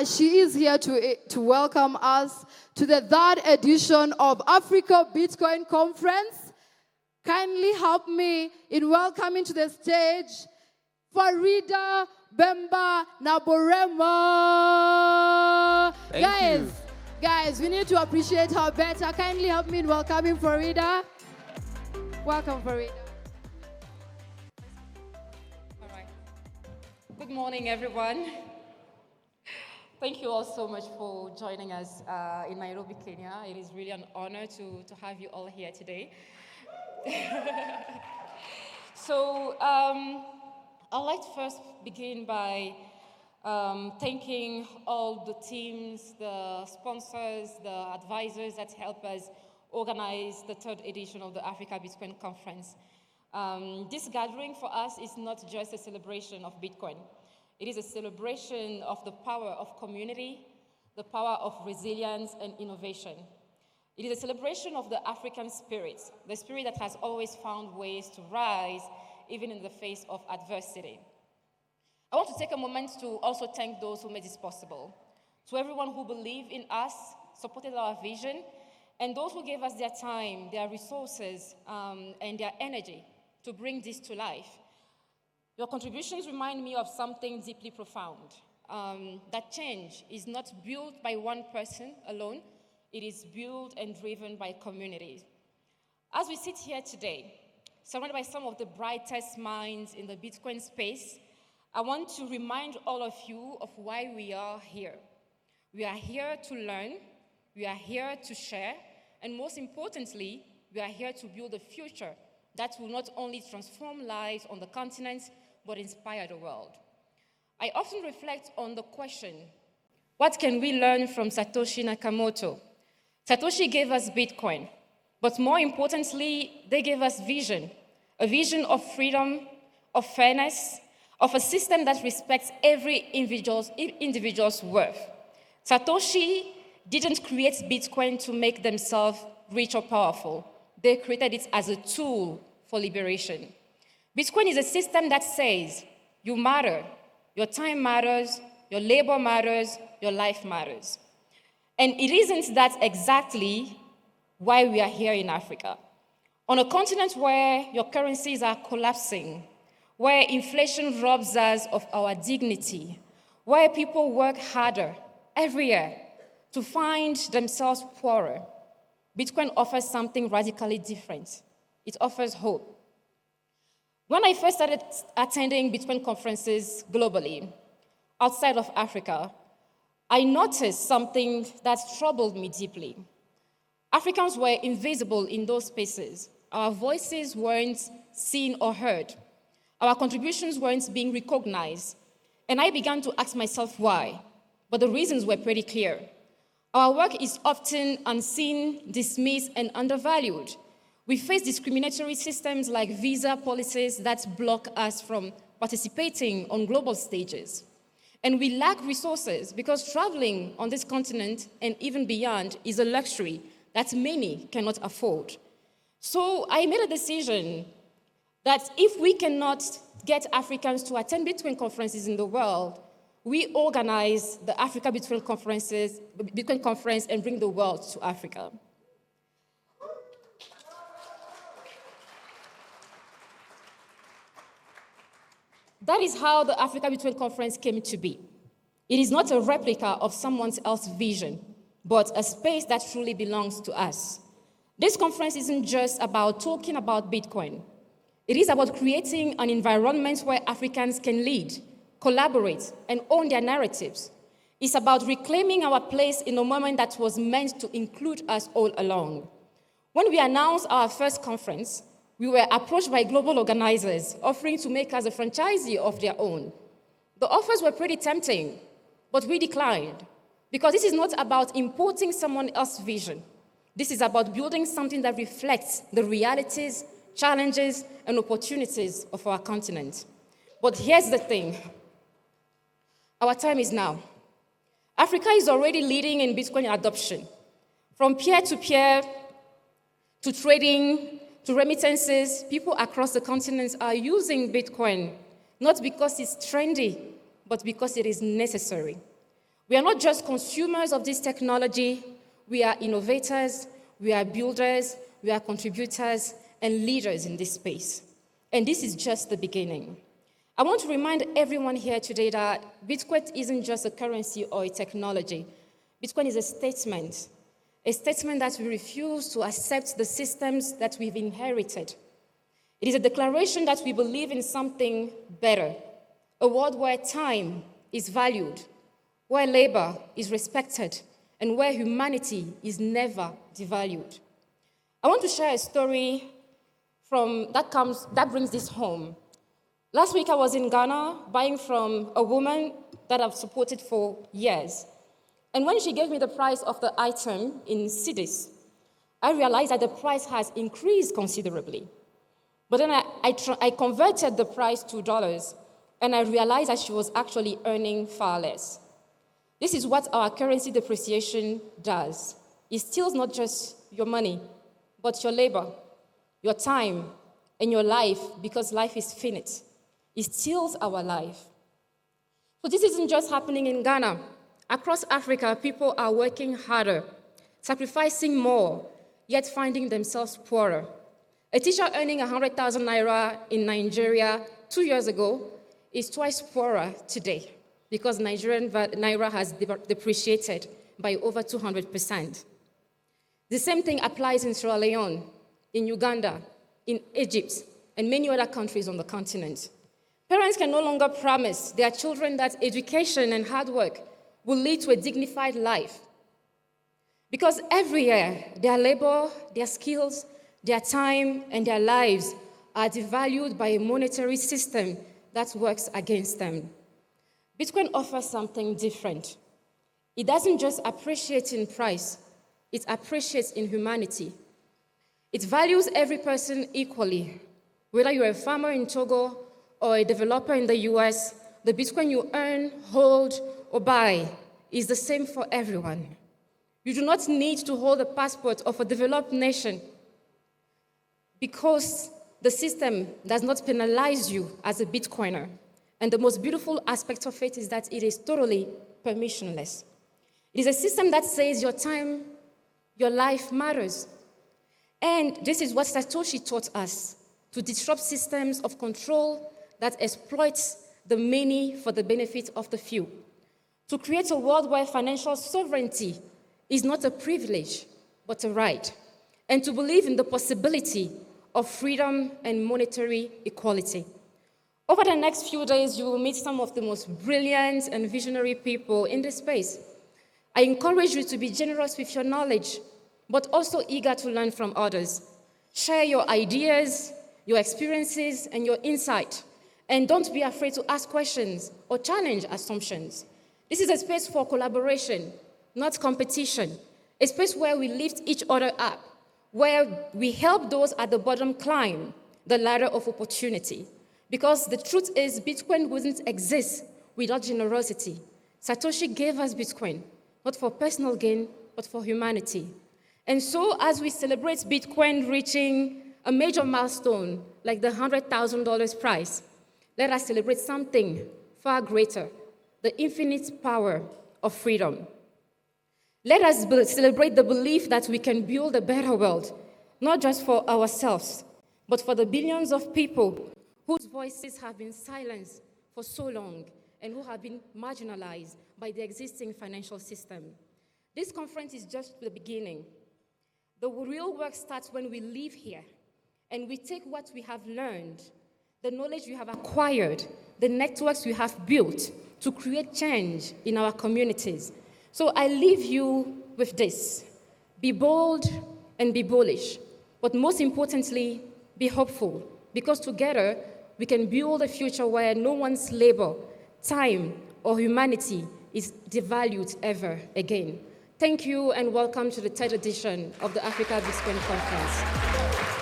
she is here to welcome us to the third edition of Africa Bitcoin Conference. Kindly help me in welcoming to the stage Farida Nabourema. Guys, we need to appreciate her better. Kindly help me in welcoming Farida. Welcome, Farida. All right. Good morning, everyone. Thank you all so much for joining us in Nairobi, Kenya. It is really an honor to have you all here today. So I'd like to first begin by thanking all the teams, the sponsors, the advisors that help us organize the third edition of the Africa Bitcoin Conference. This gathering for us is not just a celebration of Bitcoin. It is a celebration of the power of community, the power of resilience and innovation. It is a celebration of the African spirit, the spirit that has always found ways to rise even in the face of adversity. I want to take a moment to also thank those who made this possible. To everyone who believed in us, supported our vision, and those who gave us their time, their resources, and their energy to bring this to life. Your contributions remind me of something deeply profound, that change is not built by one person alone, it is built and driven by communities. As we sit here today, surrounded by some of the brightest minds in the Bitcoin space, I want to remind all of you of why we are here. We are here to learn, we are here to share, and most importantly, we are here to build a future that will not only transform lives on the continent, but inspire the world. I often reflect on the question, what can we learn from Satoshi Nakamoto? Satoshi gave us Bitcoin, but more importantly, they gave us vision, a vision of freedom, of fairness, of a system that respects every individual's worth. Satoshi didn't create Bitcoin to make themselves rich or powerful. They created it as a tool for liberation. Bitcoin is a system that says, you matter, your time matters, your labor matters, your life matters. And it isn't that exactly why we are here in Africa. On a continent where your currencies are collapsing, where inflation robs us of our dignity, where people work harder every year to find themselves poorer, Bitcoin offers something radically different. It offers hope. When I first started attending Bitcoin conferences globally, outside of Africa, I noticed something that troubled me deeply. Africans were invisible in those spaces. Our voices weren't seen or heard. Our contributions weren't being recognized. And I began to ask myself why, but the reasons were pretty clear. Our work is often unseen, dismissed, and undervalued. We face discriminatory systems like visa policies that block us from participating on global stages. And we lack resources because traveling on this continent and even beyond is a luxury that many cannot afford. So I made a decision that if we cannot get Africans to attend Bitcoin conferences in the world, we organize the Africa Bitcoin Conference and bring the world to Africa. That is how the Africa Bitcoin Conference came to be. It is not a replica of someone else's vision, but a space that truly belongs to us. This conference isn't just about talking about Bitcoin. It is about creating an environment where Africans can lead, collaborate, and own their narratives. It's about reclaiming our place in a moment that was meant to include us all along. When we announced our first conference, we were approached by global organizers offering to make us a franchisee of their own. The offers were pretty tempting, but we declined because this is not about importing someone else's vision. This is about building something that reflects the realities, challenges, and opportunities of our continent. But here's the thing. Our time is now. Africa is already leading in Bitcoin adoption. From peer-to-peer to trading to remittances, people across the continent are using Bitcoin, not because it's trendy, but because it is necessary. We are not just consumers of this technology, we are innovators, we are builders, we are contributors, and leaders in this space. And this is just the beginning. I want to remind everyone here today that Bitcoin isn't just a currency or a technology. Bitcoin is a statement that we refuse to accept the systems that we've inherited. It is a declaration that we believe in something better, a world where time is valued, where labor is respected, and where humanity is never devalued. I want to share a story that brings this home. Last week I was in Ghana buying from a woman that I've supported for years. And when she gave me the price of the item in cedis, I realized that the price has increased considerably. But then I converted the price to dollars, and I realized that she was actually earning far less. This is what our currency depreciation does. It steals not just your money, but your labor, your time, and your life, because life is finite. It steals our life. So this isn't just happening in Ghana. Across Africa, people are working harder, sacrificing more, yet finding themselves poorer. A teacher earning 100,000 naira in Nigeria 2 years ago is twice poorer today because Nigerian naira has depreciated by over 200%. The same thing applies in Sierra Leone, in Uganda, in Egypt, and many other countries on the continent. Parents can no longer promise their children that education and hard work will lead to a dignified life. Because every year, their labor, their skills, their time, and their lives are devalued by a monetary system that works against them. Bitcoin offers something different. It doesn't just appreciate in price, it appreciates in humanity. It values every person equally. Whether you're a farmer in Togo or a developer in the US, the Bitcoin you earn, hold, or buy is the same for everyone. You do not need to hold a passport of a developed nation because the system does not penalize you as a Bitcoiner. And the most beautiful aspect of it is that it is totally permissionless. It is a system that says your time, your life matters. And this is what Satoshi taught us, to disrupt systems of control that exploits the many for the benefit of the few. To create a world where financial sovereignty is not a privilege, but a right. And to believe in the possibility of freedom and monetary equality. Over the next few days, you will meet some of the most brilliant and visionary people in this space. I encourage you to be generous with your knowledge, but also eager to learn from others. Share your ideas, your experiences, and your insight. And don't be afraid to ask questions or challenge assumptions. This is a space for collaboration, not competition. A space where we lift each other up, where we help those at the bottom climb the ladder of opportunity. Because the truth is, Bitcoin wouldn't exist without generosity. Satoshi gave us Bitcoin, not for personal gain, but for humanity. And so, as we celebrate Bitcoin reaching a major milestone, like the $100,000 prize, let us celebrate something far greater, the infinite power of freedom. Let us celebrate the belief that we can build a better world, not just for ourselves, but for the billions of people whose voices have been silenced for so long and who have been marginalized by the existing financial system. This conference is just the beginning. The real work starts when we leave here and we take what we have learned, the knowledge we have acquired, the networks we have built to create change in our communities. So I leave you with this. Be bold and be bullish, but most importantly, be hopeful, because together we can build a future where no one's labor, time, or humanity is devalued ever again. Thank you and welcome to the third edition of the Africa Bitcoin Conference.